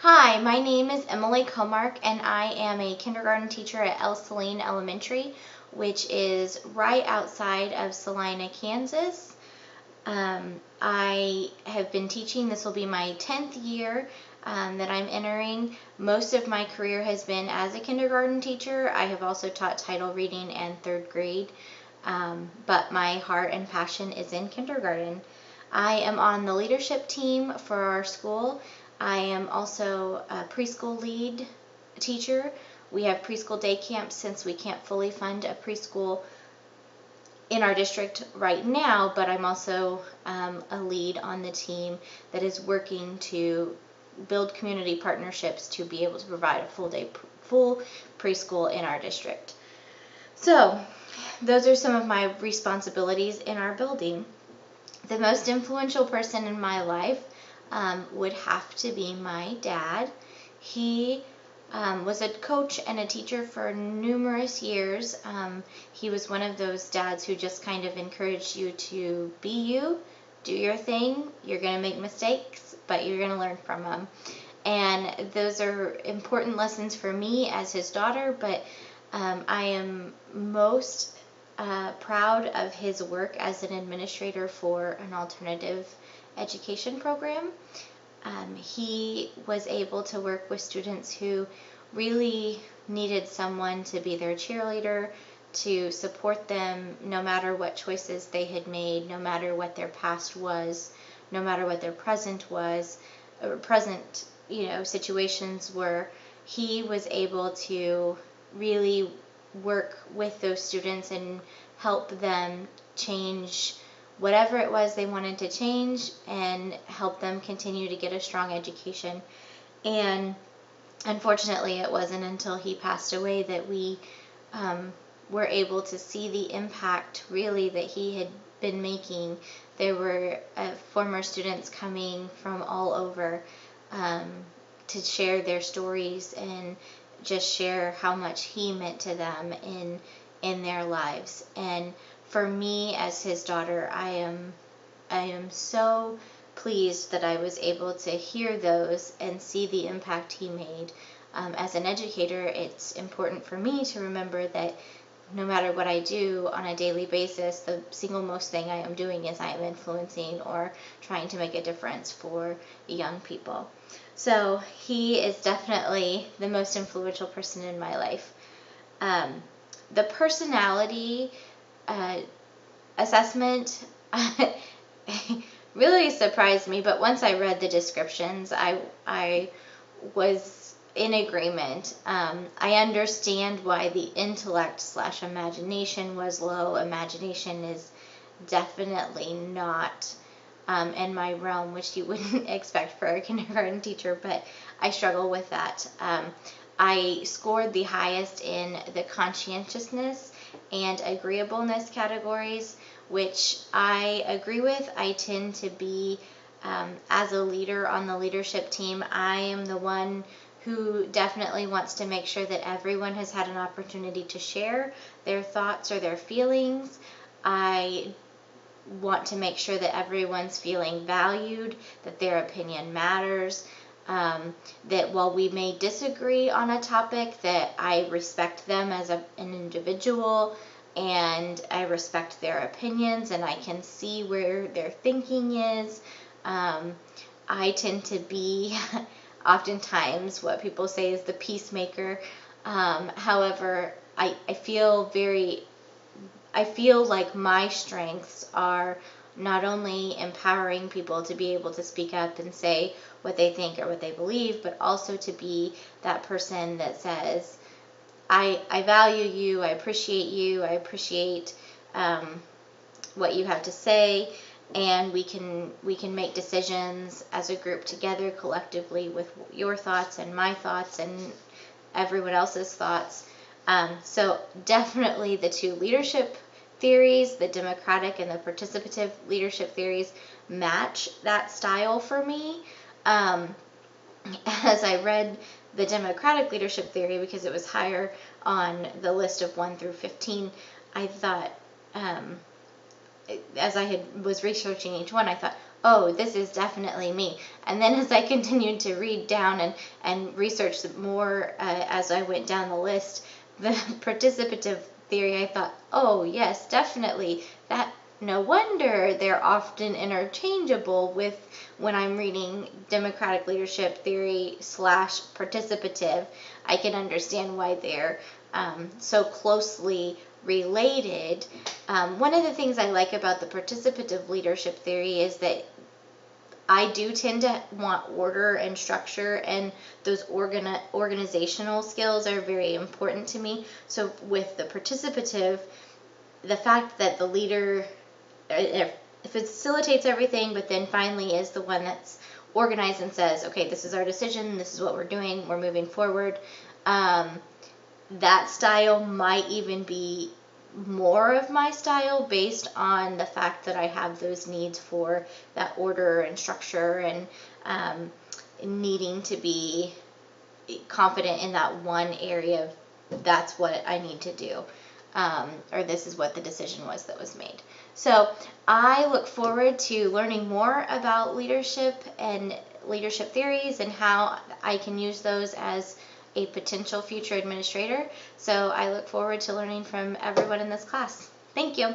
Hi, my name is Emily Comark, and I am a kindergarten teacher at El Saline Elementary, which is right outside of Salina, Kansas. I have been teaching. This will be my 10th year that I'm entering. Most of my career has been as a kindergarten teacher. I have also taught title reading and third grade, but my heart and passion is in kindergarten. I am on the leadership team for our school. I am also a preschool lead teacher. We have preschool day camps since we can't fully fund a preschool in our district right now, but I'm also a lead on the team that is working to build community partnerships to be able to provide a full preschool in our district. So those are some of my responsibilities in our building. The most influential person in my life would have to be my dad. He was a coach and a teacher for numerous years. He was one of those dads who just kind of encouraged you to be you, do your thing. You're going to make mistakes, but you're going to learn from them. And those are important lessons for me as his daughter, but I am most proud of his work as an administrator for an alternative education program. He was able to work with students who really needed someone to be their cheerleader, to support them no matter what choices they had made, no matter what their past was, no matter what their present was, or present situations were. He was able to really work with those students and help them change whatever it was they wanted to change and help them continue to get a strong education. And unfortunately, it wasn't until he passed away that we were able to see the impact really that he had been making. There were former students coming from all over to share their stories and just share how much he meant to them in their lives. And for me as his daughter, I am so pleased that I was able to hear those and see the impact he made. As an educator, it's important for me to remember that no matter what I do on a daily basis, the single most thing I am doing is I am influencing or trying to make a difference for young people. So he is definitely the most influential person in my life. The personality assessment really surprised me, but once I read the descriptions, I was in agreement. I understand why the intellect/imagination was low. Imagination is definitely not in my realm, which you wouldn't expect for a kindergarten teacher, but I struggle with that. I scored the highest in the conscientiousness and agreeableness categories, which I agree with. I tend to be, as a leader on the leadership team, I am the one who definitely wants to make sure that everyone has had an opportunity to share their thoughts or their feelings. I want to make sure that everyone's feeling valued, that their opinion matters, that while we may disagree on a topic, that I respect them as an individual and I respect their opinions and I can see where their thinking is. I tend to be oftentimes what people say is the peacemaker. However, I feel like my strengths are not only empowering people to be able to speak up and say what they think or what they believe, but also to be that person that says, I value you, I appreciate what you have to say, and we can make decisions as a group together collectively with your thoughts and my thoughts and everyone else's thoughts. So definitely the two leadership theories, the democratic and the participative leadership theories, match that style for me. As I read the democratic leadership theory, because it was higher on the list of 1 through 15, I thought, as I was researching each one, I thought, oh, this is definitely me. And then as I continued to read down and research more as I went down the list, the participative theory, I thought, oh, yes, definitely. That no wonder they're often interchangeable with when I'm reading democratic leadership theory / participative. I can understand why they're so closely related. One of the things I like about the participative leadership theory is that I do tend to want order and structure, and those organizational skills are very important to me. So with the participative, the fact that the leader, if it facilitates everything, but then finally is the one that's organized and says, okay, this is our decision, this is what we're doing, we're moving forward, that style might even be more of my style based on the fact that I have those needs for that order and structure and needing to be confident in that one area. That's what I need to do, or this is what the decision was that was made. So I look forward to learning more about leadership and leadership theories and how I can use those as a potential future administrator. So I look forward to learning from everyone in this class. Thank you.